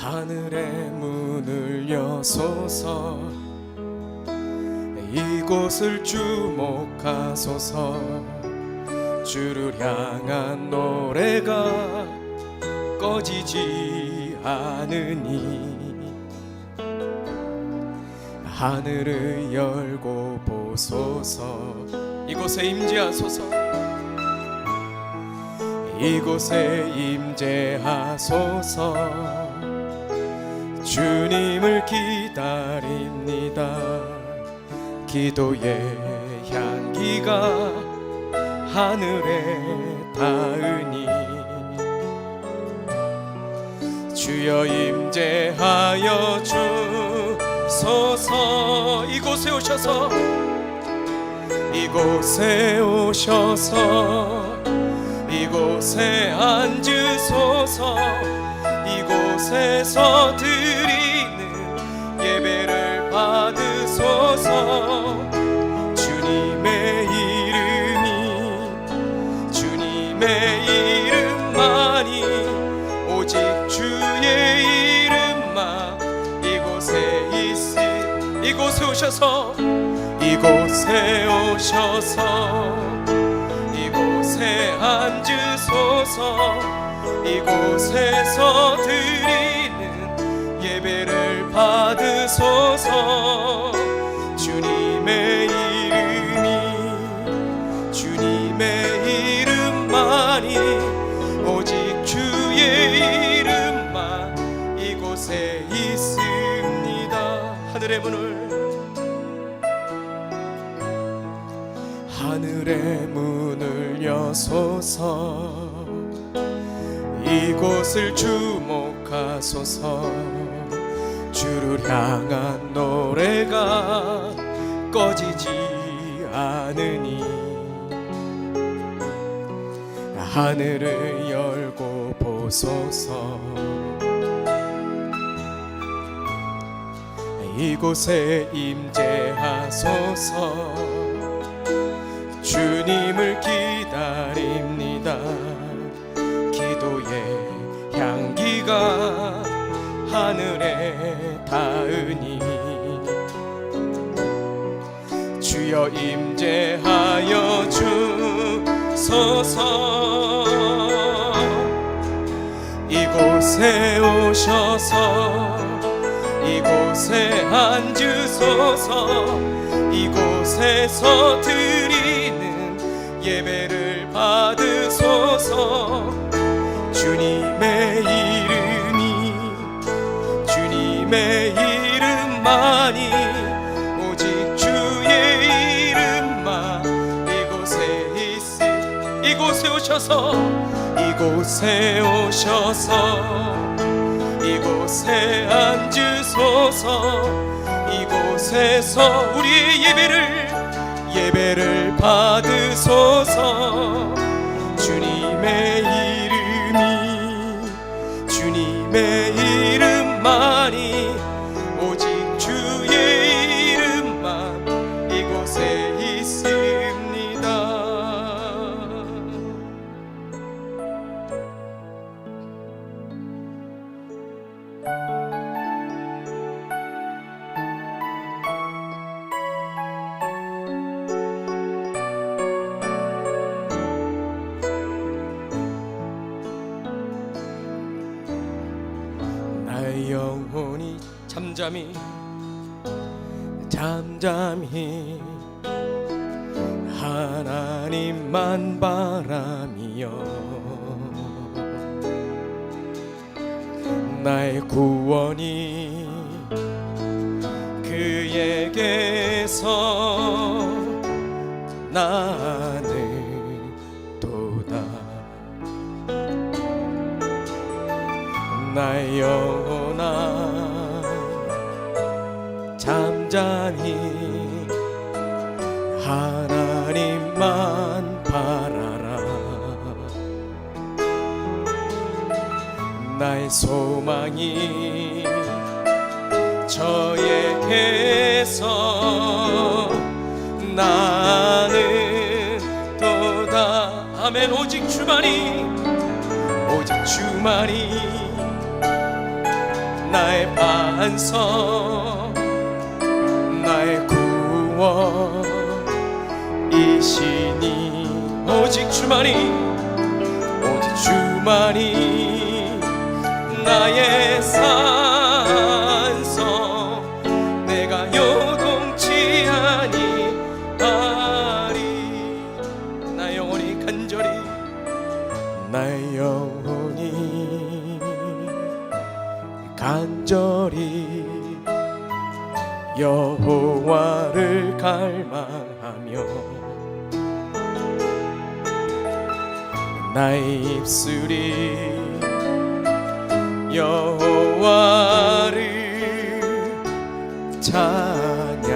하늘의 문을 여소서, 이곳을 주목하소서. 주를 향한 노래가 꺼지지 않으니 하늘을 열고 보소서. 이곳에 임재하소서. 이곳에 임재하소서. 주님을 기다립니다. 기도의 향기가 하늘에 닿으니 주여 임재하여 주소서. 이곳에 오셔서, 이곳에 오셔서, 이곳에 앉으소서. 이곳에서 드리는 예배를 받으소서. 주님의 이름이, 주님의 이름만이, 오직 주의 이름만 이곳에 있으. 이곳에 오셔서, 이곳에 오셔서, 이곳에 앉으소서. 이곳에서 드리는 예배를 받으소서. 주님의 이름이, 주님의 이름만이, 오직 주의 이름만 이곳에 있습니다. 하늘의 문을, 하늘의 문을 여소서. 이곳을 주목하소서. 주를 향한 노래가 꺼지지 않으니 하늘을 열고 보소서. 이곳에 임재하소서. 주님을 기다립니다. 기도의 향기가 하늘에 닿으니 주여 임재하여 주소서. 이곳에 오셔서, 이곳에 앉으소서. 이곳에서 드리는 예배를 받으소서. 주님의 이름이, 주님의 이름만이, 오직 주의 이름만 이곳에 있으. 이곳에 오셔서, 이곳에 오셔서, 이곳에 앉으소서. 이곳에서 우리의 예배를 받으소서. 주님의 이름이, 주님의 이름만이, 오직 주의 이름만 이곳에 있습니다. 나의 영혼이 잠잠히 하나님만 바라며 나의 구원이 그에게서 나는 도다. 나의 영혼아 잠잠히 하나님만 바라라. 나의 소망이 저에게서 나는 도다. 아멘. 오직 주만이 나의 반석 나의 구원이시니 오직 주만이 오직 주만이 나의 산성 내가 요동치 아니하리 나의 영혼이 간절히 나의 영혼이 간절히 여호와를 갈망하며 나의 입술이 여호와를 찬양하리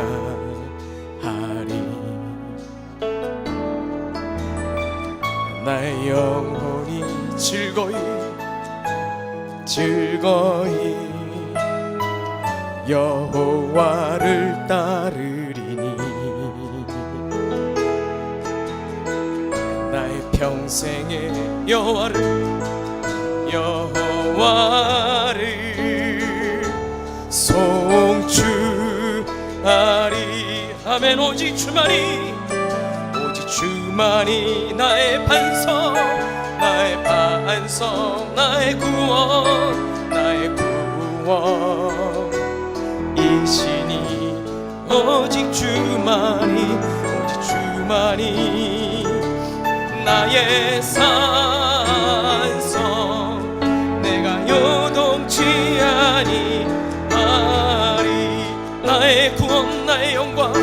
나의 영혼이 즐거이 여호와를 따르리니 나의 평생에 여호와를 송축하리 아멘 오직 주만이 나의 반석 나의 구원이시니 오직 주만이 나의 산성 내가 요동치 아니하리 나의 구원 나의 영광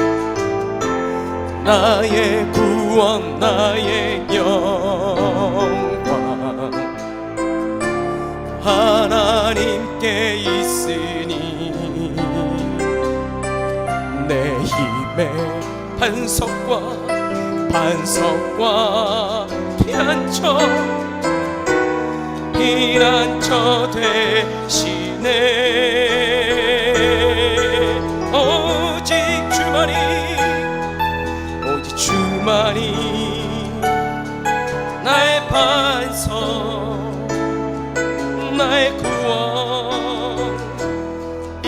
나의 구원 나의 영광 하나님께 있으니 내 힘의 반석과 피난처 되시네 오직 주만이 나의 반석 나의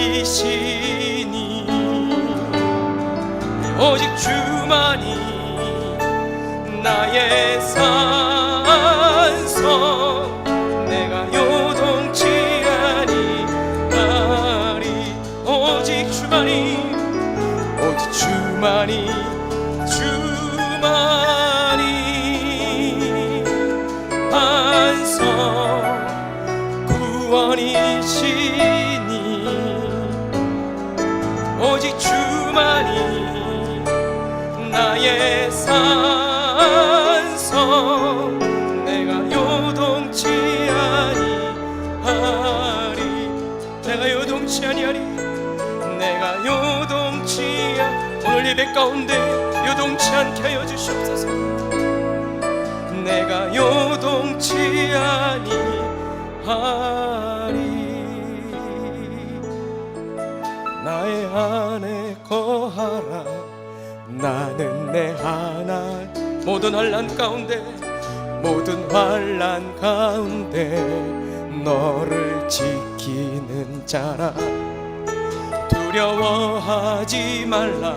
구원이시니 오직 주만이 나의 산성 내가 요동치 아니하리 오직 주만이 반석 구원이시니 오직 주만이 나의 산성 내가 요동치 아니하리 오늘 예배 가운데 요동치 않게 하여 주시옵소서 내가 요동치 아니하리 나의 안에 거하라 나는 내 하나님 모든 환난 가운데 너를 지키는 자라 두려워하지 말라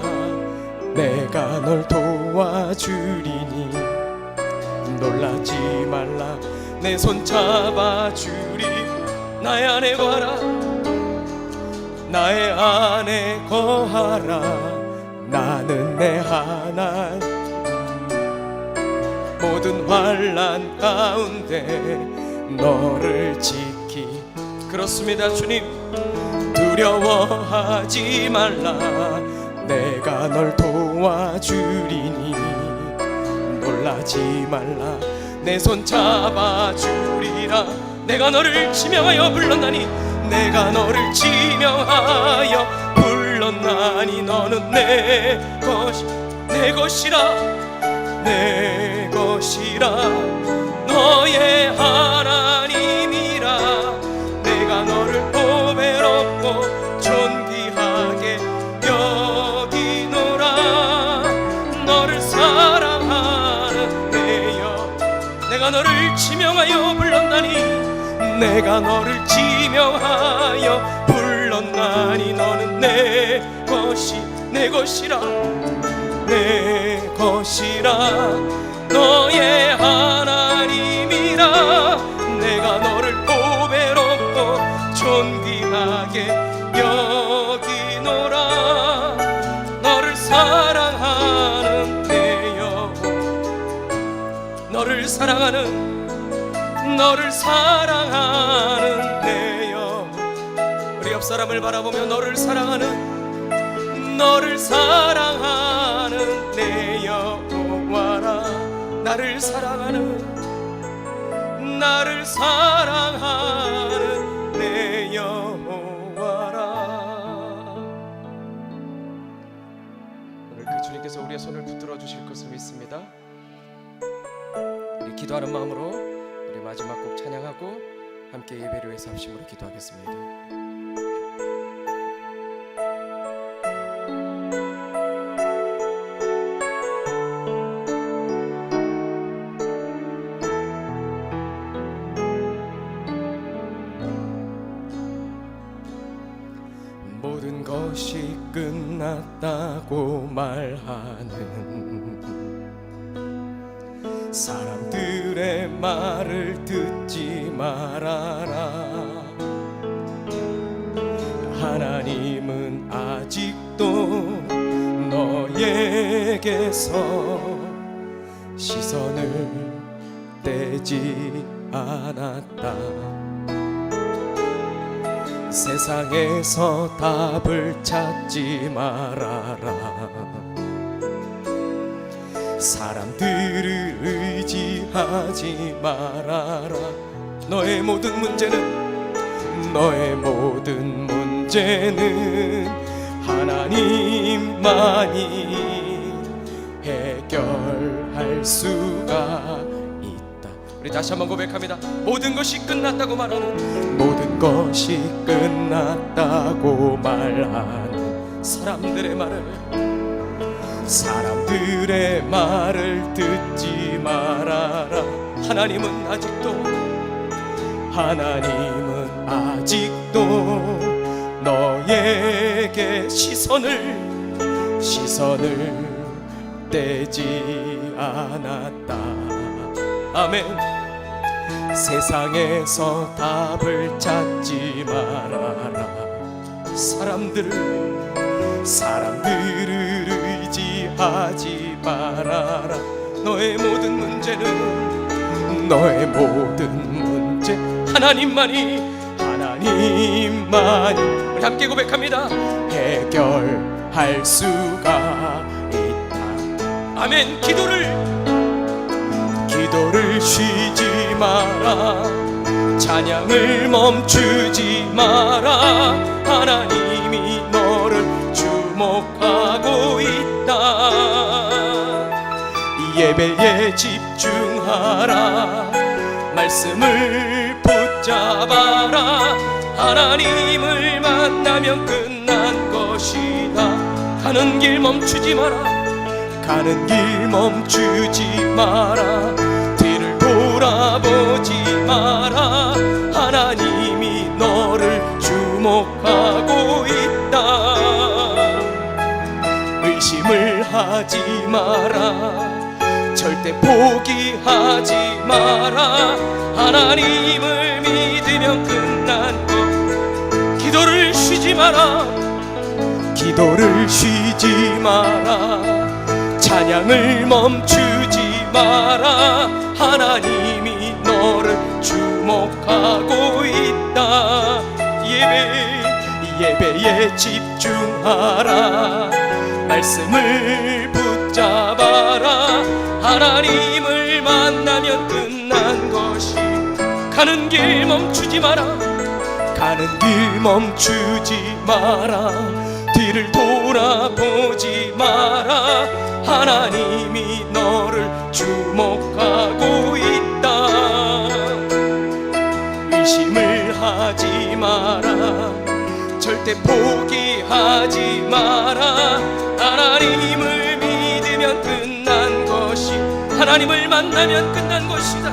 내가 널 도와주리니 놀라지 말라 내 손 잡아주리 나의 안에 거하라 나는 내 하나님 모든 환난 가운데 너를 지키 그렇습니다 주님 두려워하지 말라 내가 널 도와주리니 놀라지 말라 내 손 잡아주리라 내가 너를 지명하여 불렀나니 너는 내 것이라 너의 하나님이라 내가 너를 보배롭고 존귀하게 여기노라 너를 사랑하는 내여 내가 너를 지명하여 불렀나니 내가 너를 지명하여 불렀나니 너는 내 것이 내 것이라 내 것이라 너의 하나님이라 내가 너를 보배롭고 존귀하게 여기노라 너를 사랑하는 내 영혼 너를 사랑하는 내 영혼 우리 옆 사람을 바라보며 너를 사랑하는 내 여호와라 나를 사랑하는 내 여호와라 오늘 그 주님께서 우리의 손을 붙들어 주실 것을 믿습니다. 우리 기도하는 마음으로 우리 마지막 곡 찬양하고 함께 예배를 위해서 합심으로 기도하겠습니다. 모든 것이 끝났다고 말하는 사람들의 말을 듣지 말아라. 하나님은 아직도 너에게서 시선을 떼지 않았다. 세상에서 답을 찾지 말아라. 사람들을 의지하지 말아라. 너의 모든 문제는 하나님만이 해결할 수가 있다. 우리 다시 한번 고백합니다. 모든 것이 끝났다고 말하는 사람들의 말을 듣지 말아라. 하나님은 아직도 너에게 시선을 떼지 않았다. 아멘. 세상에서 답을 찾지 말아라. 사람들을 의지하지 말아라. 너의 모든 문제 하나님만이 우리 함께 고백합니다. 해결할 수가 있다. 아멘. 기도를 쉬지 마라. 찬양을 멈추지 마라. 하나님이 너를 주목하고 있다. 예배에 집중하라. 말씀을 붙잡아라. 하나님을 만나면 끝난 것이다. 가는 길 멈추지 마라. 뒤를 돌아보지 마라. 하나님이 너를 주목하고 있다. 의심을 하지 마라. 절대 포기하지 마라. 하나님을 믿으면 끝난 것. 기도를 쉬지 마라. 찬양을 멈추지 마라. 하나님이 너를 주목하고 있다. 예배에 집중하라. 말씀을 붙잡아라. 하나님을 만나면 끝난 것이. 가는 길 멈추지 마라. 뒤를 돌아보지 마라. 하나님이 너를 주목하고 있다. 의심을 하지 마라. 절대 포기하지 마라. 하나님을 믿으면 끝난 것이. 하나님을 만나면 끝난 것이다.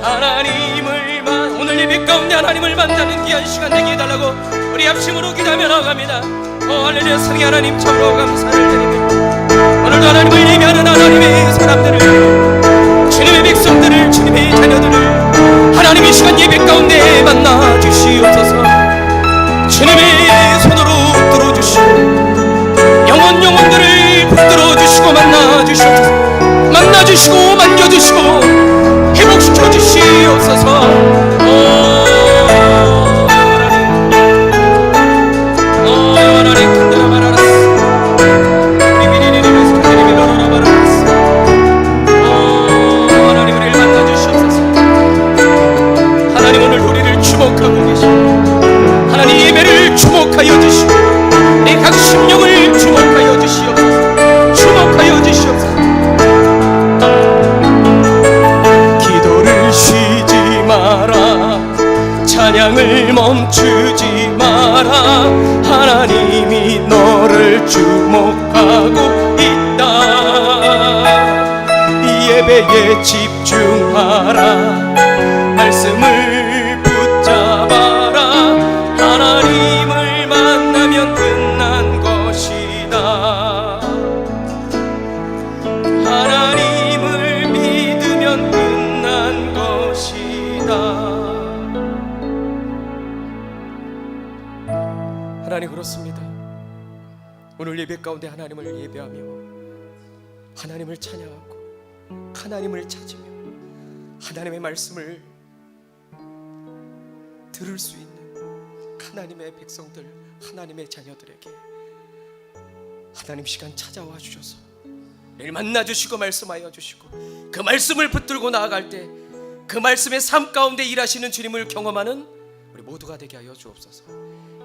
하나님을 오늘 예배 가운데 하나님을 만나는 귀한 시간 되게 해달라고 우리 합심으로 기도하며 나아갑니다. 할렐루야. 성의 하나님 참으로 감사를 드립니다. 오늘도 하나님을 예배하는 하나님의 사람들을, 주님의 백성들을, 주님의 자녀들을 하나님 이 시간 예배 가운데 만나 주시옵소서. 주님의 손으로 붙들어 주시고 영혼들을 붙들어 주시고 만나 주시옵소서. 만나 주시고 만져 주시고 회복시켜 주시옵소서. 주목하여 주시고 내 각 심령을 주목하여 주시옵소서. 주목하여 주시옵소서. 기도를 쉬지 마라. 찬양을 멈추지 마라. 하나님이 너를 주목하고 있다. 이 예배에 집중하라. 말씀을 붙잡아라. 하나님을 만나면 끝난 것이다. 하나님을 믿으면 끝난 것이다. 하나님 그렇습니다. 오늘 예배 가운데 하나님을 예배하며 하나님을 찬양하고 하나님을 찾으며 하나님의 말씀을 들을 수 있는 하나님의 백성들, 하나님의 자녀들에게 하나님 시간 찾아와 주셔서 내일 만나 주시고 말씀하여 주시고 그 말씀을 붙들고 나아갈 때 그 말씀의 삶 가운데 일하시는 주님을 경험하는 우리 모두가 되게 하여 주옵소서.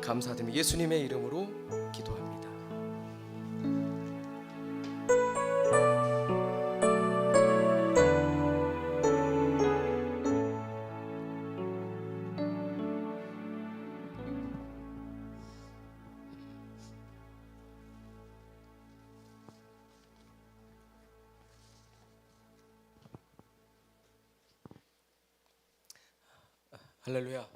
감사드리며 예수님의 이름으로 기도합니다. 할렐루야.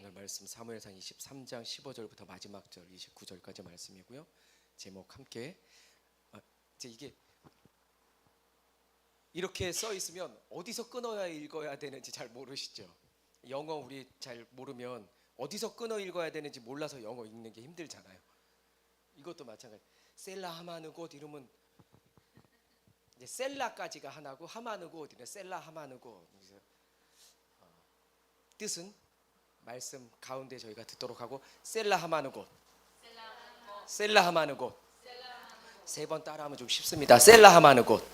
오늘 말씀 사무엘상 23장 15절부터 마지막 절 29절까지 말씀이고요. 제목 함께 이제 이게 이렇게 써 있으면 어디서 끊어야 읽어야 되는지 잘 모르시죠? 영어 우리 잘 모르면 어디서 끊어 읽어야 되는지 몰라서 영어 읽는 게 힘들잖아요. 이것도 마찬가지. 셀라 하마느곳 이러면 이제 셀라까지가 하나고 하마느곳 이래 셀라 하마느곳. 뜻은 말씀 가운데 저희가 듣도록 하고 셀라 하마느곳 셀라 하마느곳 세 번 따라하면 좀 쉽습니다. 셀라 하마느곳.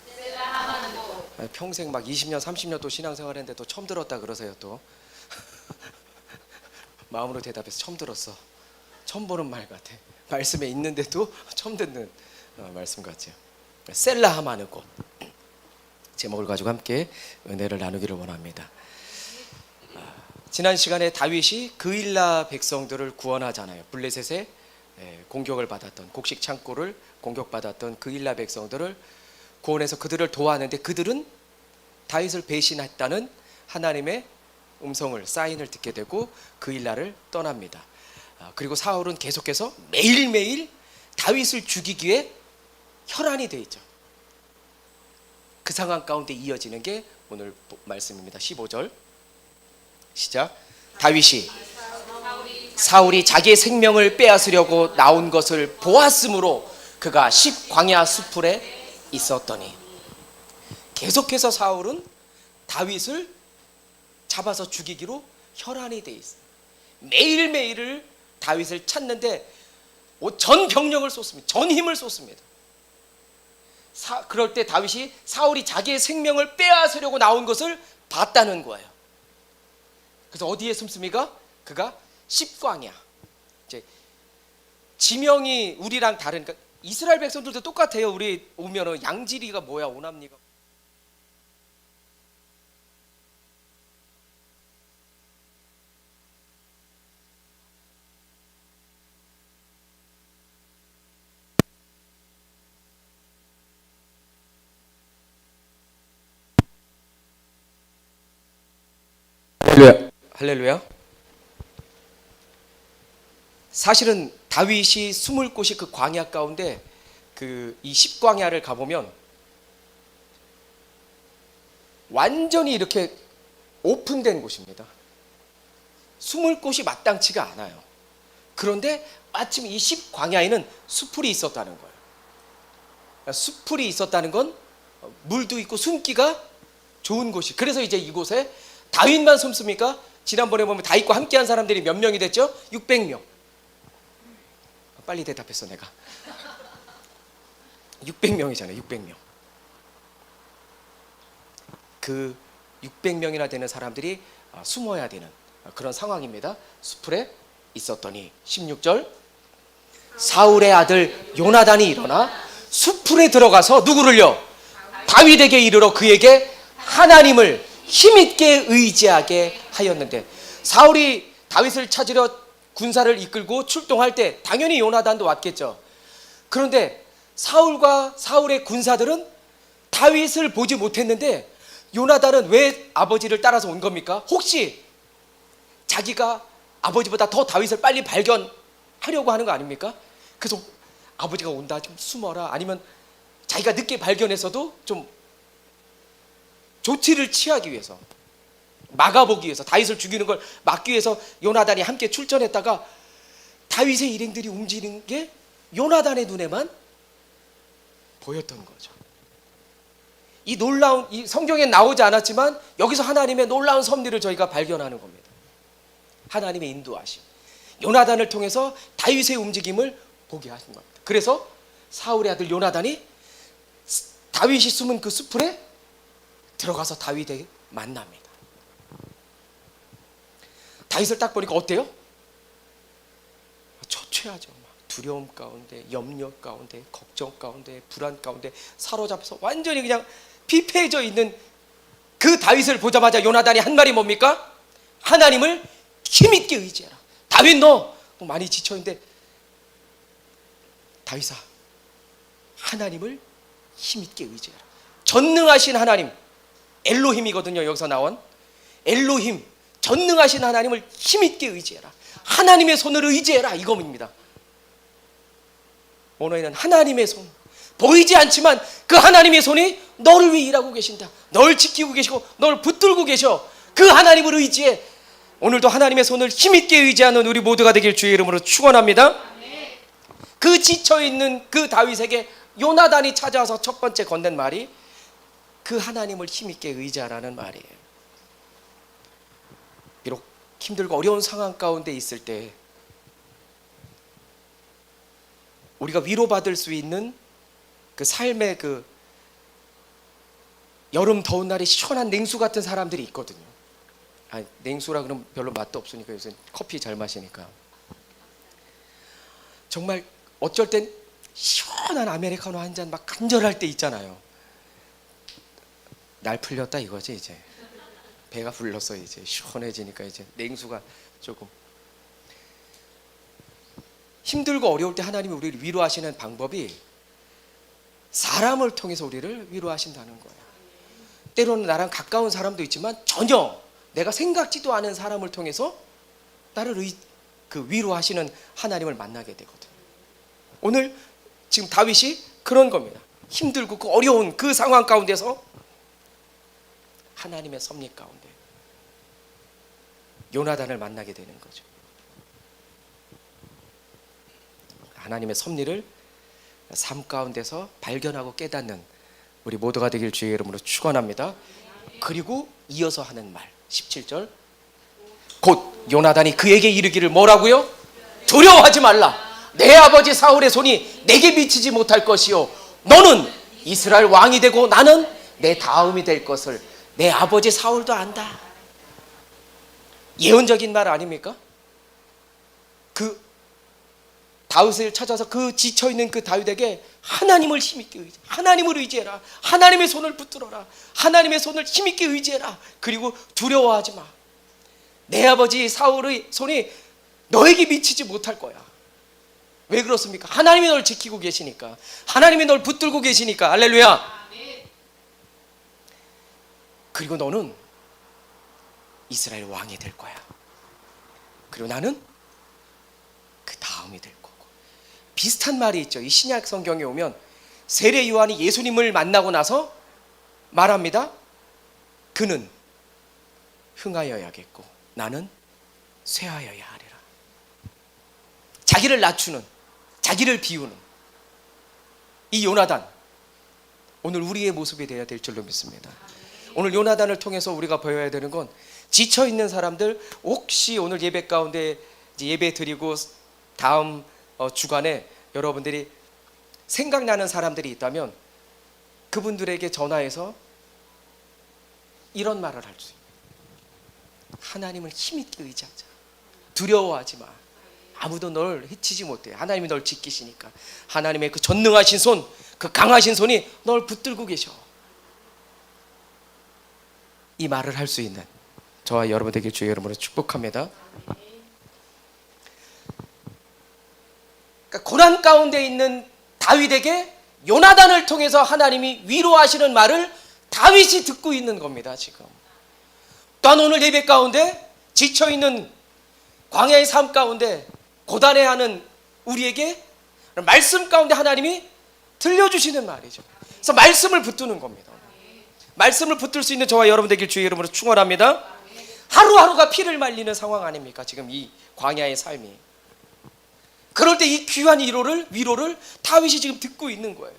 평생 막 20년 30년 또 신앙생활 했는데 또 처음 들었다 그러세요. 또 마음으로 대답해서 처음 들었어. 처음 보는 말 같아. 말씀에 있는데도 처음 듣는 말씀 같아요. 셀라 하마느곳 제목을 가지고 함께 은혜를 나누기를 원합니다. 지난 시간에 다윗이 그일라 백성들을 구원하잖아요. 블레셋의 공격을 받았던 곡식 창고를 공격받았던 그일라 백성들을 구원해서 그들을 도와하는데 그들은 다윗을 배신했다는 하나님의 음성을 사인을 듣게 되고 그일라를 떠납니다. 그리고 사울은 계속해서 매일매일 다윗을 죽이기 위해 혈안이 되어 있죠. 그 상황 가운데 이어지는 게 오늘 말씀입니다. 15절 시작. 다윗이 사울이 자기의 생명을 빼앗으려고 나온 것을 보았으므로 그가 십광야 수풀에 있었더니. 계속해서 사울은 다윗을 잡아서 죽이기로 혈안이 돼 있어요. 매일매일을 다윗을 찾는데 전 병력을 쏟습니다. 전 힘을 쏟습니다. 그럴 때 다윗이 사울이 자기의 생명을 빼앗으려고 나온 것을 봤다는 거예요. 그래서 어디에 숨습니까? 그가 십광야. 이제 지명이 우리랑 다르니까 이스라엘 백성들도 똑같아요. 우리 오면은 양지리가 뭐야, 오남리가. 할렐루야. 사실은 다윗이 숨을 곳이 그 광야 가운데 이 십광야를 가보면 완전히 이렇게 오픈된 곳입니다. 숨을 곳이 마땅치가 않아요. 그런데 마침 이 십광야에는 수풀이 있었다는 거예요. 그러니까 수풀이 있었다는 건 물도 있고 숨기가 좋은 곳이. 그래서 이제 이곳에 다윗만 숨습니까? 지난번에 보면 다윗과 함께한 사람들이 몇 명이 됐죠? 600명. 빨리 대답했어 내가. 600명이잖아요. 600명. 그 600명이나 되는 사람들이 숨어야 되는 그런 상황입니다. 수풀에 있었더니 16절 사울의 아들 요나단이 일어나 수풀에 들어가서 누구를요? 다윗에게 이르러 그에게 하나님을 힘있게 의지하게 하였는데, 사울이 다윗을 찾으러 군사를 이끌고 출동할 때 당연히 요나단도 왔겠죠. 그런데 사울과 사울의 군사들은 다윗을 보지 못했는데 요나단은 왜 아버지를 따라서 온 겁니까? 혹시 자기가 아버지보다 더 다윗을 빨리 발견하려고 하는 거 아닙니까? 그래서 아버지가 온다 좀 숨어라, 아니면 자기가 늦게 발견해서도 좀 조치를 취하기 위해서, 막아보기 위해서, 다윗을 죽이는 걸 막기 위해서 요나단이 함께 출전했다가 다윗의 일행들이 움직이는 게 요나단의 눈에만 보였던 거죠. 이 놀라운, 이 성경에 나오지 않았지만 여기서 하나님의 놀라운 섭리를 저희가 발견하는 겁니다. 하나님의 인도하심, 요나단을 통해서 다윗의 움직임을 보게 하신 겁니다. 그래서 사울의 아들 요나단이 다윗이 숨은 그 수풀에 들어가서 다윗에게 만납니다. 다윗을 딱 보니까 어때요? 초췌하죠. 두려움 가운데, 염려 가운데, 걱정 가운데, 불안 가운데 사로잡혀서 완전히 그냥 피폐해져 있는 그 다윗을 보자마자 요나단이 한 말이 뭡니까? 하나님을 힘있게 의지해라. 다윗 너 많이 지쳐있는데, 다윗아 하나님을 힘있게 의지해라. 전능하신 하나님, 엘로힘이거든요. 여기서 나온 엘로힘, 전능하신 하나님을 힘있게 의지해라. 하나님의 손을 의지해라, 이겁니다. 오늘은 하나님의 손, 보이지 않지만 그 하나님의 손이 너를 위해 일하고 계신다. 널 지키고 계시고 널 붙들고 계셔. 그 하나님을 의지해. 오늘도 하나님의 손을 힘있게 의지하는 우리 모두가 되길 주의 이름으로 축원합니다. 그 지쳐있는 그 다윗에게 요나단이 찾아와서 첫 번째 건넨 말이 그 하나님을 힘있게 의지하라는 말이에요. 비록 힘들고 어려운 상황 가운데 있을 때 우리가 위로받을 수 있는 그 삶의 그 여름 더운 날에 시원한 냉수 같은 사람들이 있거든요. 냉수라 그러면 별로 맛도 없으니까 요새 커피 잘 마시니까. 정말 어쩔 땐 시원한 아메리카노 한 잔 막 간절할 때 있잖아요. 날 풀렸다 이거지. 이제 배가 불렀어. 이제 시원해지니까 이제 냉수가 조금. 힘들고 어려울 때 하나님이 우리를 위로하시는 방법이 사람을 통해서 우리를 위로하신다는 거예요. 때로는 나랑 가까운 사람도 있지만 전혀 내가 생각지도 않은 사람을 통해서 나를 위로하시는 하나님을 만나게 되거든요. 오늘 지금 다윗이 그런 겁니다. 힘들고 그 어려운 그 상황 가운데서 하나님의 섭리 가운데 요나단을 만나게 되는 거죠. 하나님의 섭리를 삶 가운데서 발견하고 깨닫는 우리 모두가 되길 주의 이름으로 축원합니다. 그리고 이어서 하는 말 17절, 곧 요나단이 그에게 이르기를 뭐라고요? 두려워하지 말라. 내 아버지 사울의 손이 내게 미치지 못할 것이요 너는 이스라엘 왕이 되고 나는 내 다음이 될 것을 내 아버지 사울도 안다. 예언적인 말 아닙니까? 그 다윗을 찾아서 그 지쳐있는 그 다윗에게 하나님을 힘있게 의지해, 하나님을 의지해라. 하나님의 손을 붙들어라. 하나님의 손을 힘있게 의지해라. 그리고 두려워하지 마. 내 아버지 사울의 손이 너에게 미치지 못할 거야. 왜 그렇습니까? 하나님이 널 지키고 계시니까, 하나님이 널 붙들고 계시니까. 할렐루야. 그리고 너는 이스라엘 왕이 될 거야. 그리고 나는 그 다음이 될 거고. 비슷한 말이 있죠. 이 신약 성경에 오면 세례 요한이 예수님을 만나고 나서 말합니다. 그는 흥하여야겠고 나는 쇠하여야 하리라. 자기를 낮추는, 자기를 비우는 이 요나단, 오늘 우리의 모습이 되어야 될 줄로 믿습니다. 오늘 요나단을 통해서 우리가 보여야 되는 건, 지쳐있는 사람들, 혹시 오늘 예배 가운데 예배 드리고 다음 주간에 여러분들이 생각나는 사람들이 있다면 그분들에게 전화해서 이런 말을 할 수 있어요. 하나님을 힘있게 의지하자. 두려워하지 마. 아무도 널 해치지 못해. 하나님이 널 지키시니까. 하나님의 그 전능하신 손, 그 강하신 손이 널 붙들고 계셔. 이 말을 할 수 있는 저와 여러분 되길 주의 이름으로 축복합니다. 그러니까 고난 가운데 있는 다윗에게 요나단을 통해서 하나님이 위로하시는 말을 다윗이 듣고 있는 겁니다. 지금 또한 오늘 예배 가운데 지쳐있는 광야의 삶 가운데 고단해하는 우리에게 말씀 가운데 하나님이 들려주시는 말이죠. 그래서 말씀을 붙드는 겁니다. 말씀을 붙들 수 있는 저와 여러분 되길 주의 이름으로 축원합니다. 하루하루가 피를 말리는 상황 아닙니까? 지금 이 광야의 삶이. 그럴 때 이 귀한 위로를 다윗이 지금 듣고 있는 거예요.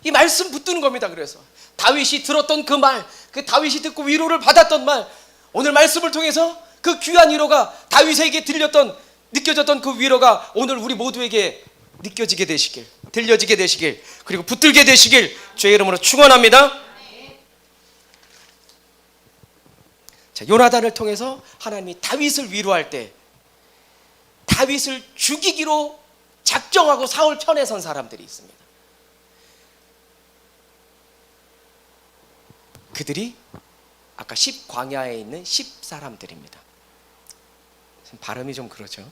이 말씀 붙드는 겁니다. 그래서 다윗이 들었던 그 말, 그 다윗이 듣고 위로를 받았던 말, 오늘 말씀을 통해서 그 귀한 위로가 다윗에게 느껴졌던 그 위로가 오늘 우리 모두에게 느껴지게 되시길, 들려지게 되시길, 그리고 붙들게 되시길 주의 이름으로 축원합니다. 자, 요나단을 통해서 하나님이 다윗을 위로할 때 다윗을 죽이기로 작정하고 사울 편에 선 사람들이 있습니다. 그들이 아까 10 광야에 있는 10 사람들입니다. 발음이 좀 그러죠.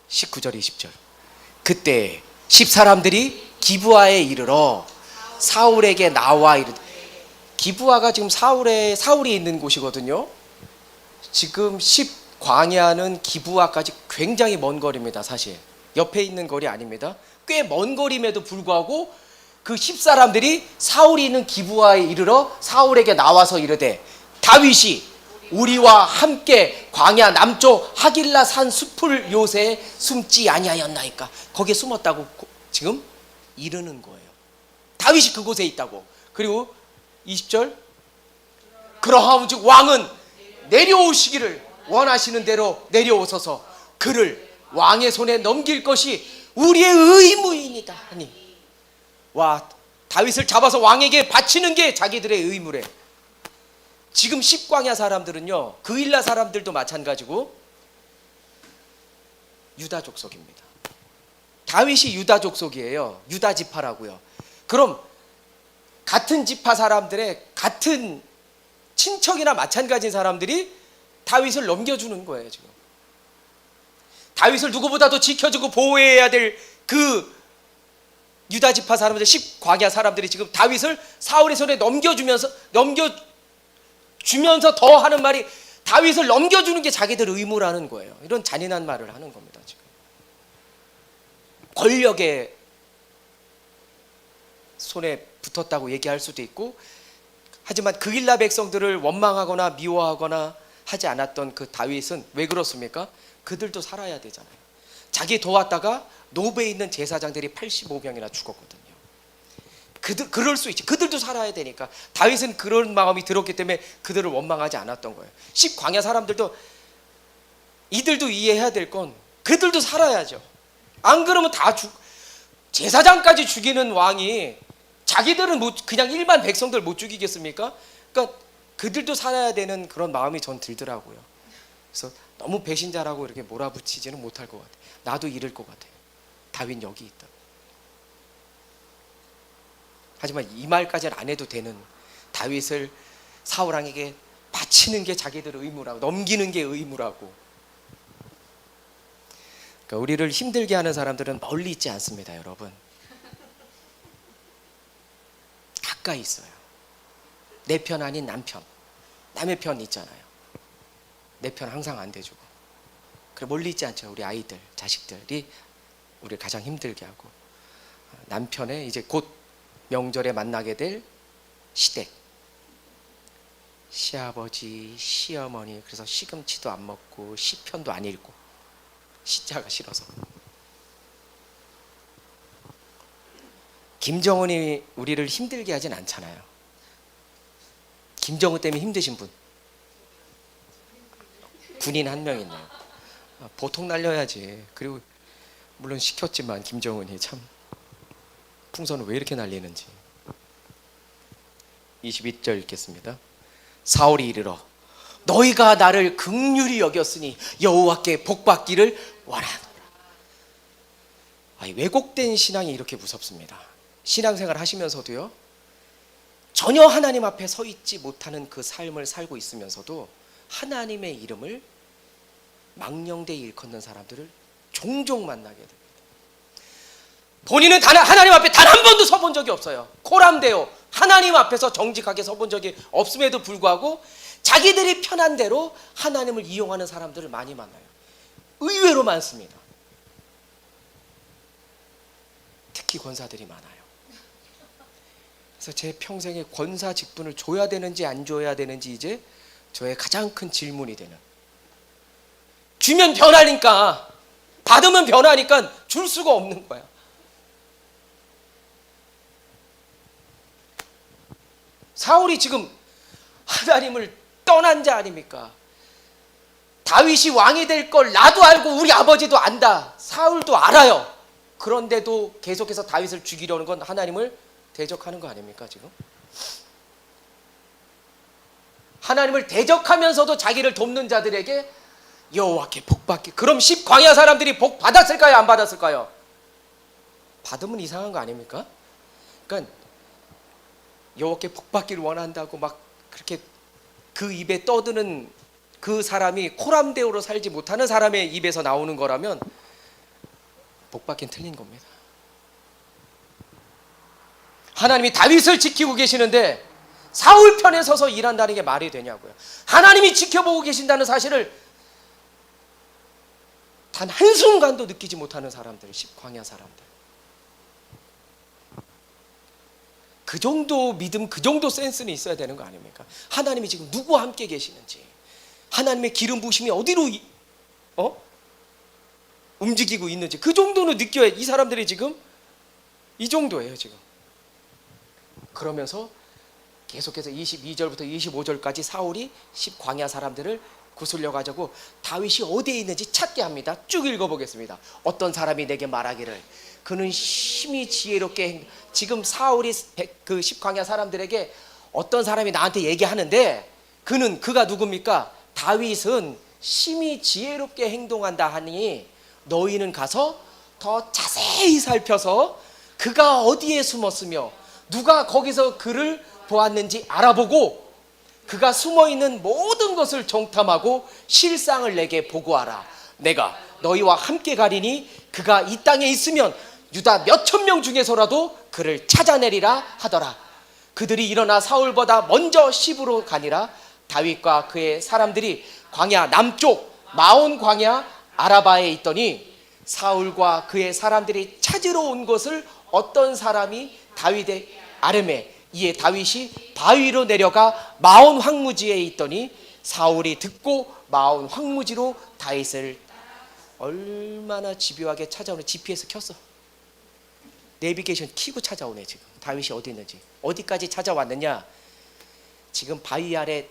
19절 20절. 그때 10 사람들이 기브아에 이르러 사울에게 나와 이르되, 기브아가 지금 사울이 있는 곳이거든요. 지금 10 광야는 기브아까지 굉장히 먼 거리입니다. 사실 옆에 있는 거리 아닙니다. 꽤 먼 거리임에도 불구하고 그 10 사람들이 사울이 있는 기브아에 이르러 사울에게 나와서 이르되, 다윗이 우리와 함께 광야 남쪽 하길라 산 숲을 요새에 숨지 아니하였나이까. 거기에 숨었다고 지금 이르는 거예요. 다윗이 그곳에 있다고. 그리고 20절, 그러하온즉 왕은 내려오시기를 원하시는 대로 내려오소서. 그를 왕의 손에 넘길 것이 우리의 의무이니이다 하니. 와, 다윗을 잡아서 왕에게 바치는 게 자기들의 의무래. 지금 10광야 사람들은요, 그일라 사람들도 마찬가지고 유다 족속입니다. 다윗이 유다 족속이에요. 유다 지파라고요. 그럼 같은 지파 사람들의 같은 친척이나 마찬가지인 사람들이 다윗을 넘겨주는 거예요. 지금 다윗을 누구보다도 지켜주고 보호해야 될 그 유다 지파 사람들, 10광야 사람들이 지금 다윗을 사울의 손에 넘겨주면서 더 하는 말이, 다윗을 넘겨주는 게 자기들 의무라는 거예요. 이런 잔인한 말을 하는 겁니다. 지금 권력의 손에 붙었다고 얘기할 수도 있고, 하지만 그일라 백성들을 원망하거나 미워하거나 하지 않았던 그 다윗은 왜 그렇습니까? 그들도 살아야 되잖아요. 자기 도왔다가 노베에 있는 제사장들이 85명이나 죽었거든요. 그럴 수 있지. 그들도 살아야 되니까. 다윗은 그런 마음이 들었기 때문에 그들을 원망하지 않았던 거예요. 10광야 사람들도, 이들도 이해해야 될 건 그들도 살아야죠. 안 그러면 제사장까지 죽이는 왕이 자기들은 그냥 일반 백성들 못 죽이겠습니까? 그러니까 그들도 살아야 되는 그런 마음이 전 들더라고요. 그래서 너무 배신자라고 이렇게 몰아붙이지는 못할 것 같아요. 나도 이럴 것 같아요. 다윗 여기 있다. 하지만 이 말까지는 안 해도 되는, 다윗을 사울왕에게 바치는 게 자기들의 의무라고, 넘기는 게 의무라고. 그러니까 우리를 힘들게 하는 사람들은 멀리 있지 않습니다, 여러분. 가까이 있어요. 내 편 아닌 남편, 남의 편 있잖아요. 내 편 항상 안 대주고. 그래 멀리 있지 않죠. 우리 아이들, 자식들이 우리 가장 힘들게 하고. 남편의 이제 곧 명절에 만나게 될 시댁, 시아버지, 시어머니, 그래서 시금치도 안 먹고 시편도 안 읽고, 시자가 싫어서. 김정은이 우리를 힘들게 하진 않잖아요. 김정은 때문에 힘드신 분 군인 한 명 있네요. 보통 날려야지. 그리고 물론 시켰지만 김정은이 참 풍선을 왜 이렇게 날리는지. 22절 읽겠습니다. 사울이 이르러 너희가 나를 긍휼히 여겼으니 여호와께 복받기를 원하노라. 왜곡된 신앙이 이렇게 무섭습니다. 신앙생활 하시면서도요, 전혀 하나님 앞에 서 있지 못하는 그 삶을 살고 있으면서도 하나님의 이름을 망령되이 일컫는 사람들을 종종 만나게 됩니다. 본인은 하나님 앞에 단 한 번도 서본 적이 없어요. 코람데오 하나님 앞에서 정직하게 서본 적이 없음에도 불구하고 자기들이 편한 대로 하나님을 이용하는 사람들을 많이 만나요. 의외로 많습니다. 특히 권사들이 많아요. 그래서 제 평생에 권사 직분을 줘야 되는지 안 줘야 되는지 이제 저의 가장 큰 질문이 되는. 주면 변하니까, 받으면 변하니까 줄 수가 없는 거야. 사울이 지금 하나님을 떠난 자 아닙니까? 다윗이 왕이 될 걸 나도 알고 우리 아버지도 안다. 사울도 알아요. 그런데도 계속해서 다윗을 죽이려는 건 하나님을 대적하는 거 아닙니까 지금? 하나님을 대적하면서도 자기를 돕는 자들에게 여호와께 복받기. 그럼 10광야 사람들이 복 받았을까요? 안 받았을까요? 받으면 이상한 거 아닙니까? 그러니까 여호와께 복받기를 원한다고 막 그렇게 그 입에 떠드는 그 사람이 코람데오로 살지 못하는 사람의 입에서 나오는 거라면 복받기는 틀린 겁니다. 하나님이 다윗을 지키고 계시는데 사울 편에 서서 일한다는 게 말이 되냐고요. 하나님이 지켜보고 계신다는 사실을 단 한순간도 느끼지 못하는 사람들, 10광야 사람들. 그 정도 믿음, 그 정도 센스는 있어야 되는 거 아닙니까? 하나님이 지금 누구와 함께 계시는지, 하나님의 기름 부심이 어디로 움직이고 있는지 그 정도는 느껴야. 이 사람들이 지금 이 정도예요 지금. 그러면서 계속해서 22절부터 25절까지 사울이 10광야 사람들을 구슬려 가지고 다윗이 어디에 있는지 찾게 합니다. 쭉 읽어보겠습니다. 어떤 사람이 내게 말하기를 그는 심히 지혜롭게. 지금 사울이 그 10광야 사람들에게 어떤 사람이 나한테 얘기하는데 그가 누굽니까? 다윗은 심히 지혜롭게 행동한다 하니 너희는 가서 더 자세히 살펴서 그가 어디에 숨었으며 누가 거기서 그를 보았는지 알아보고 그가 숨어있는 모든 것을 정탐하고 실상을 내게 보고하라. 내가 너희와 함께 가리니 그가 이 땅에 있으면 유다 몇천 명 중에서라도 그를 찾아내리라 하더라. 그들이 일어나 사울보다 먼저 시브로 가니라. 다윗과 그의 사람들이 광야 남쪽 마온 광야 아라바에 있더니 사울과 그의 사람들이 찾으러 온 것을 어떤 사람이 다윗의 아름에. 이에 다윗이 바위로 내려가 마온 황무지에 있더니 사울이 듣고 마온 황무지로 다윗을 얼마나 집요하게 찾아오는. GPS 켰어. 내비게이션 키고 찾아오네. 지금 다윗이 어디 있는지. 어디까지 찾아왔느냐. 지금 바위 아래,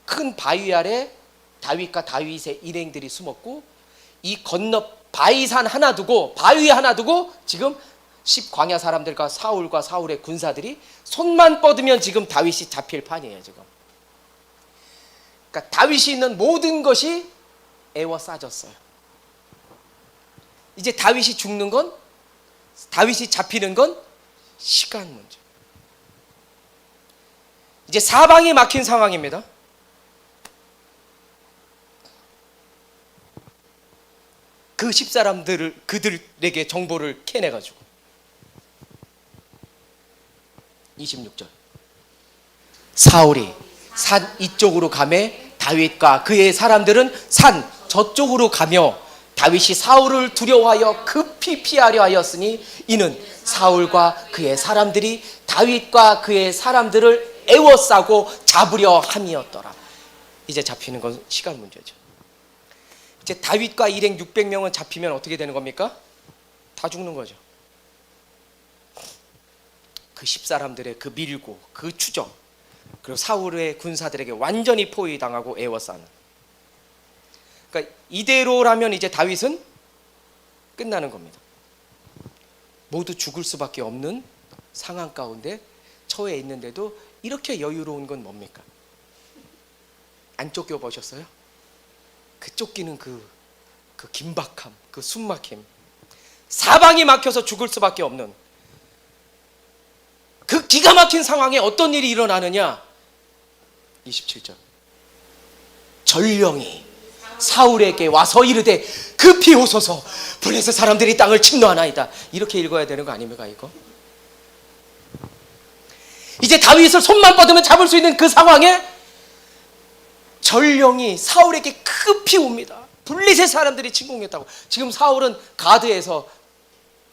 큰 바위 아래 다윗과 다윗의 일행들이 숨었고 이 건너 바위산 하나 두고, 바위 하나 두고 지금 10광야 사람들과 사울의 군사들이 손만 뻗으면 지금 다윗이 잡힐 판이에요 지금. 그러니까 다윗이 있는 모든 것이 에워싸졌어요. 이제 다윗이 죽는 건, 다윗이 잡히는 건 시간 문제. 이제 사방이 막힌 상황입니다. 그 10사람들을 그들에게 정보를 캐내가지고 26절 사울이 산 이쪽으로 가매 다윗과 그의 사람들은 산 저쪽으로 가며 다윗이 사울을 두려워하여 급히 피하려 하였으니 이는 사울과 그의 사람들이 다윗과 그의 사람들을 애워싸고 잡으려 함이었더라. 이제 잡히는 건 시간 문제죠. 이제 다윗과 일행 600명은 잡히면 어떻게 되는 겁니까? 다 죽는 거죠. 그 10사람들의 그 밀고 그 추적, 그리고 사울의 군사들에게 완전히 포위당하고 애워싸는. 그러니까 이대로라면 이제 다윗은 끝나는 겁니다. 모두 죽을 수밖에 없는 상황 가운데 처해 있는데도 이렇게 여유로운 건 뭡니까? 안 쫓겨 보셨어요? 그 쫓기는 그 긴박함, 그 숨막힘, 사방이 막혀서 죽을 수밖에 없는 그 기가 막힌 상황에 어떤 일이 일어나느냐? 27절. 전령이 사울에게 와서 이르되 급히 오소서 블레셋 사람들이 땅을 침노하나이다. 이렇게 읽어야 되는 거 아닙니까 이거? 이제 다윗을 손만 뻗으면 잡을 수 있는 그 상황에 전령이 사울에게 급히 옵니다. 블레셋 사람들이 침공했다고. 지금 사울은 가드에서,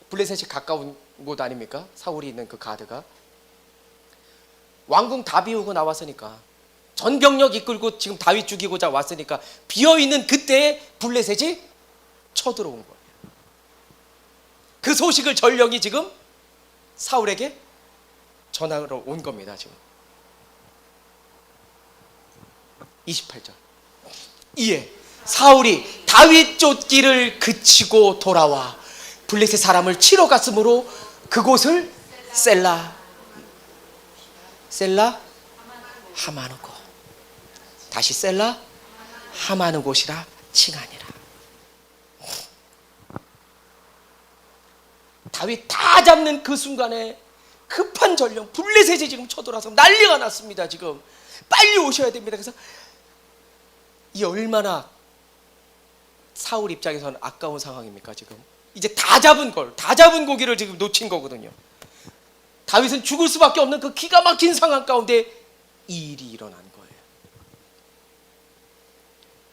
블레셋이 가까운 곳 아닙니까? 사울이 있는 그 가드가. 왕궁 다 비우고 나왔으니까, 전병력 이끌고 지금 다윗 죽이고자 왔으니까 비어있는 그때에 블레셋이 쳐들어온 거예요. 그 소식을 전령이 지금 사울에게 전하러 온 겁니다. 지금 28절. 이에 사울이 다윗 쫓기를 그치고 돌아와 블레셋 사람을 치러 갔으므로 그곳을 셀라 하마누고, 다시 셀라 하마누곳이라 칭하니라. 다윗 다 잡는 그 순간에 급한 전령, 블레셋이 지금 쳐들어와서 난리가 났습니다. 지금 빨리 오셔야 됩니다. 그래서 이 얼마나 사울 입장에서는 아까운 상황입니까? 지금 이제 다 잡은 고기를 지금 놓친 거거든요. 다윗은 죽을 수밖에 없는 그 기가 막힌 상황 가운데 이 일이 일어난 거예요.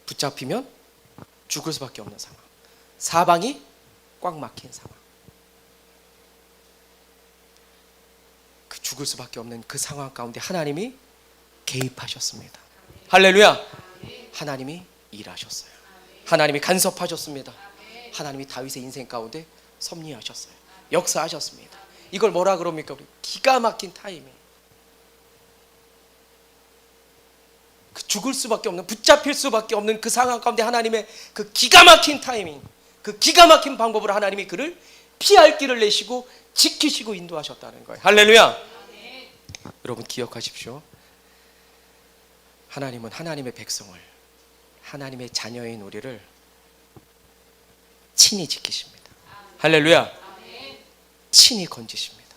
붙잡히면 죽을 수밖에 없는 상황, 사방이 꽉 막힌 상황, 그 죽을 수밖에 없는 그 상황 가운데 하나님이 개입하셨습니다. 할렐루야. 하나님이 일하셨어요. 하나님이 간섭하셨습니다. 하나님이 다윗의 인생 가운데 섭리하셨어요. 역사하셨습니다. 이걸 뭐라 그럽니까? 우리 기가 막힌 타이밍. 그 죽을 수밖에 없는, 붙잡힐 수밖에 없는 그 상황 가운데 하나님의 그 기가 막힌 타이밍, 그 기가 막힌 방법으로 하나님이 그를 피할 길을 내시고 지키시고 인도하셨다는 거예요. 할렐루야. 여러분 기억하십시오. 하나님은 하나님의 백성을, 하나님의 자녀인 우리를 친히 지키십니다. 할렐루야. 친히 건지십니다.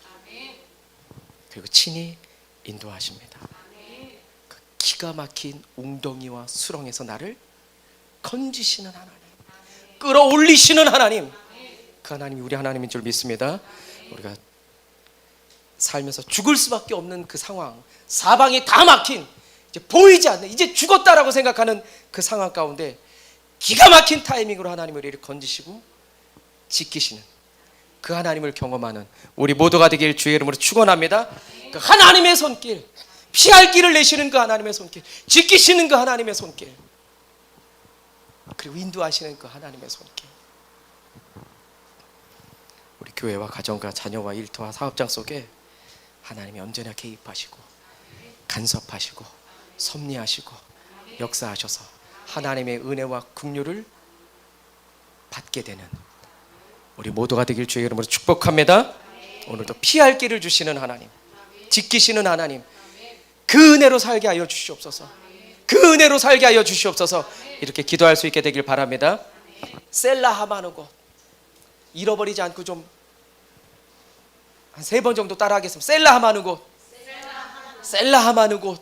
그리고 친히 인도하십니다. 그 기가 막힌 웅덩이와 수렁에서 나를 건지시는 하나님, 끌어올리시는 하나님, 그 하나님이 우리 하나님인 줄 믿습니다. 우리가 살면서 죽을 수밖에 없는 그 상황, 사방이 다 막힌, 이제 보이지 않는, 이제 죽었다라고 생각하는 그 상황 가운데 기가 막힌 타이밍으로 하나님이 우리를 건지시고 지키시는 그 하나님을 경험하는 우리 모두가 되길 주의 이름으로 축원합니다. 그 하나님의 손길, 피할 길을 내시는 그 하나님의 손길, 지키시는 그 하나님의 손길, 그리고 인도하시는 그 하나님의 손길. 우리 교회와 가정과 자녀와 일터와 사업장 속에 하나님이 언제나 개입하시고 간섭하시고 섭리하시고 역사하셔서 하나님의 은혜와 긍휼을 받게 되는 우리 모두가 되길 주의 이름으로 축복합니다. 오늘도 피할 길을 주시는 하나님, 지키시는 하나님, 그 은혜로 살게 하여 주시옵소서. 그 은혜로 살게 하여 주시옵소서. 이렇게 기도할 수 있게 되길 바랍니다. 셀라 하마누고, 잃어버리지 않고 좀 한 3번 정도 따라하겠습니다. 셀라 하마누고, 셀라 하마누고,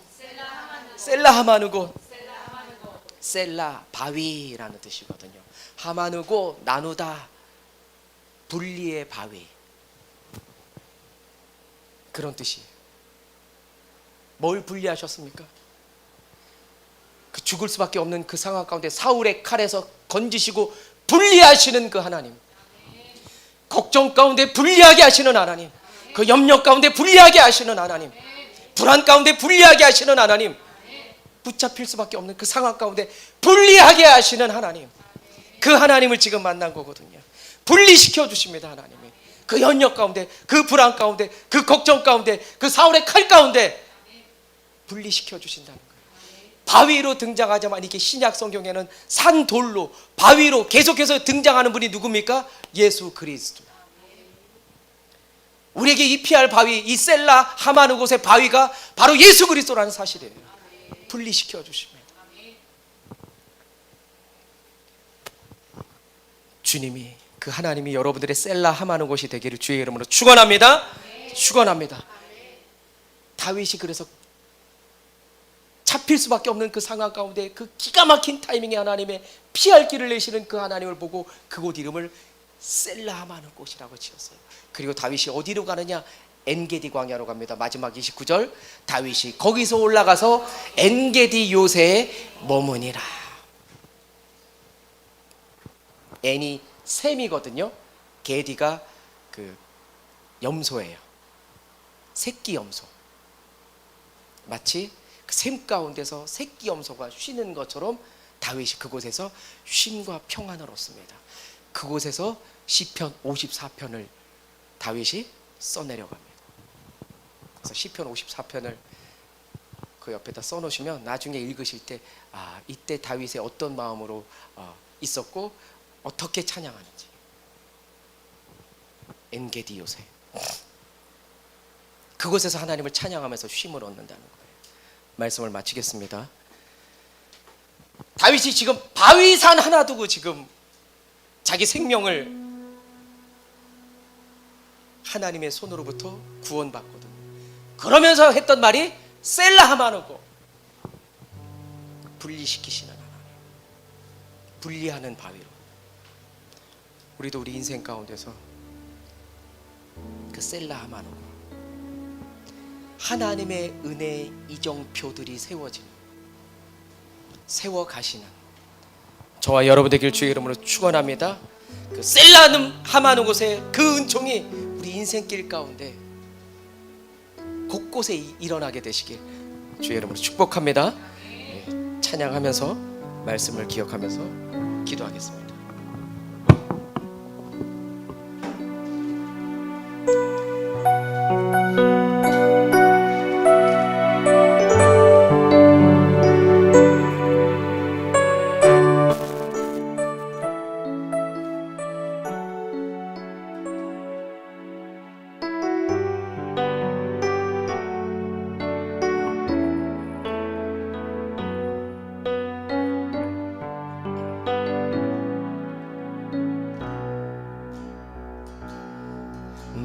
셀라 하마누고. 셀라 바위라는 뜻이거든요. 하마누고 나누다, 분리의 바위, 그런 뜻이에요. 뭘 분리하셨습니까? 그 죽을 수밖에 없는 그 상황 가운데 사울의 칼에서 건지시고 분리하시는 그 하나님, 걱정 가운데 분리하게 하시는 하나님, 그 염려 가운데 분리하게 하시는 하나님, 불안 가운데 분리하게 하시는 하나님, 붙잡힐 수밖에 없는 그 상황 가운데 분리하게 하시는 하나님, 그 하나님을 지금 만난 거거든요. 분리시켜 주십니다. 하나님이 그 연역 가운데, 그 불안 가운데, 그 걱정 가운데, 그 사울의 칼 가운데 분리시켜 주신다는 거예요. 바위로 등장하자마자, 이게 신약 성경에는 산돌로, 바위로 계속해서 등장하는 분이 누굽니까? 예수 그리스도. 우리에게 이 피할 바위, 이 셀라 하마누 곳의 바위가 바로 예수 그리스도라는 사실이에요. 분리시켜 주십니다. 주님이, 그 하나님이 여러분들의 셀라 하마누 곳이 되기를 주의 이름으로 축원합니다. 축원합니다. 다윗이 그래서 잡힐 수밖에 없는 그 상황 가운데 그 기가 막힌 타이밍에 하나님의 피할 길을 내시는 그 하나님을 보고 그곳 이름을 셀라 하마누 곳이라고 지었어요. 그리고 다윗이 어디로 가느냐? 엔게디 광야로 갑니다. 마지막 29절, 다윗이 거기서 올라가서 엔게디 요새에 머무니라. 엔이 샘이거든요. 게디가 그 염소예요. 새끼 염소. 마치 그 샘 가운데서 새끼 염소가 쉬는 것처럼 다윗이 그곳에서 쉼과 평안을 얻습니다. 그곳에서 시편 54편을 다윗이 써내려갑니다. 그래서 시편 54편을 그 옆에다 써놓으시면 나중에 읽으실 때, 아, 이때 다윗의 어떤 마음으로 있었고 어떻게 찬양하는지. 엔게디 요새, 그곳에서 하나님을 찬양하면서 쉼을 얻는다는 거예요. 말씀을 마치겠습니다. 다윗이 지금 바위산 하나 두고 지금 자기 생명을 하나님의 손으로부터 구원받거든요. 그러면서 했던 말이 셀라 하마누고, 분리시키시는 하나님, 분리하는 바위로. 우리도 우리 인생 가운데서 그 셀라 하마누고, 하나님의 은혜의 이정표들이 세워 가시는 저와 여러분 되길 주의 이름으로 축원합니다. 그 셀라 하마누 곳의 그 은총이 우리 인생길 가운데 곳곳에 일어나게 되시길 주의 이름으로 축복합니다. 찬양하면서 말씀을 기억하면서 기도하겠습니다.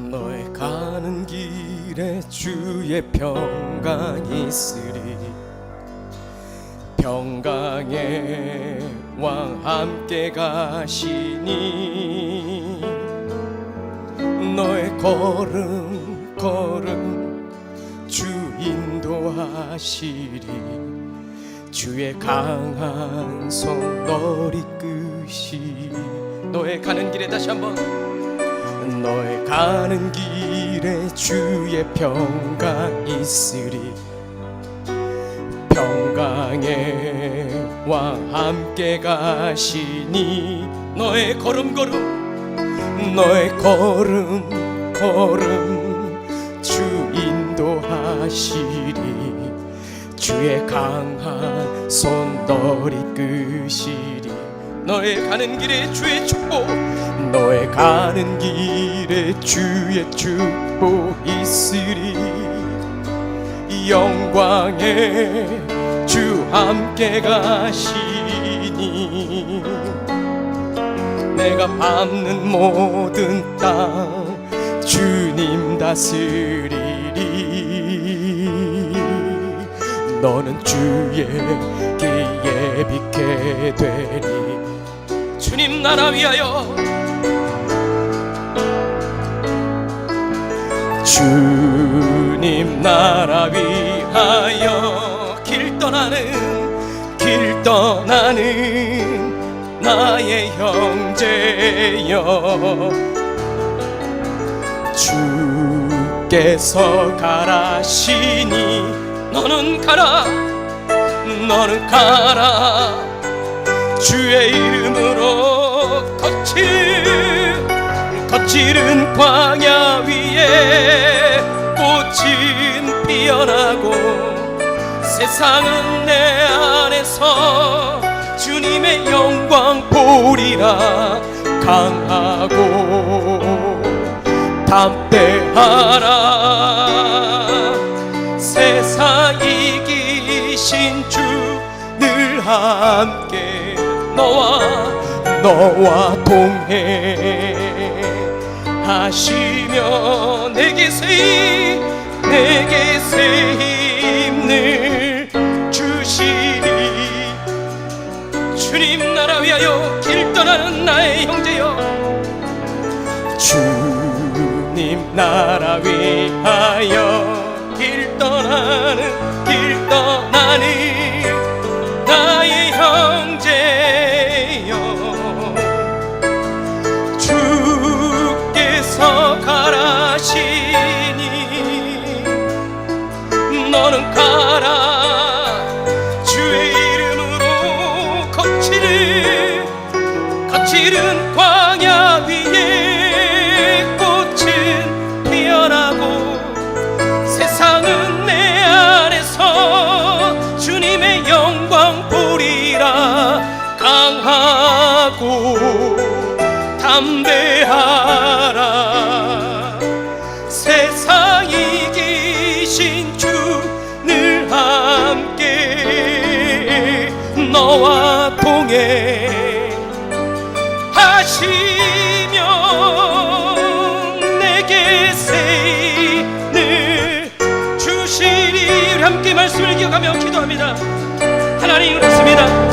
너의 가는 길에 주의 평강이 있으리. 평강의 왕 함께 가시니 너의 걸음 걸음 주 인도하시리. 주의 강한 손 널 이끄시. 너의 가는 길에, 다시 한번, 너의 가는 길에 주의 평강 있으리. 평강의 왕 함께 가시니 너의 걸음 걸음, 너의 걸음 걸음 주 인도하시리. 주의 강한 손 널 이끄시리. 너의 가는 길에 주의 축복, 너의 가는 길에 주의 축복 있으리. 영광의 주 함께 가시니 내가 밟는 모든 땅 주님 다스리리. 너는 주의 길에 빛게 되리. 주님 나라 위하여, 주님 나라 위하여 길 떠나는 나의 형제여, 주께서 가라시니 너는 가라 주의 이름으로 거칠은 광야 위에 꽃은 피어나고 세상은 내 안에서 주님의 영광 보리라. 강하고 담대하라. 세상 이기신 주 늘 함께 너와 동행하시며 내게 새 힘을 주시리. 주님 나라 위하여 길 떠나는 나의 형제여, 주님 나라 위하여 길 떠나는 나의 형제여, 주께서 가라시니 너는 가라. 주의 이름으로 거칠은 광야 위에 꽃은 피어나고 세상은 내 안에서 주님의 영광 보리라. 강하고 담대하라. 세상 이기신 주 늘 함께 너와 동행하시며 내게 새 힘을 주시리. 함께 말씀을 기억하며 기도합니다. 하나님 그렇습니다.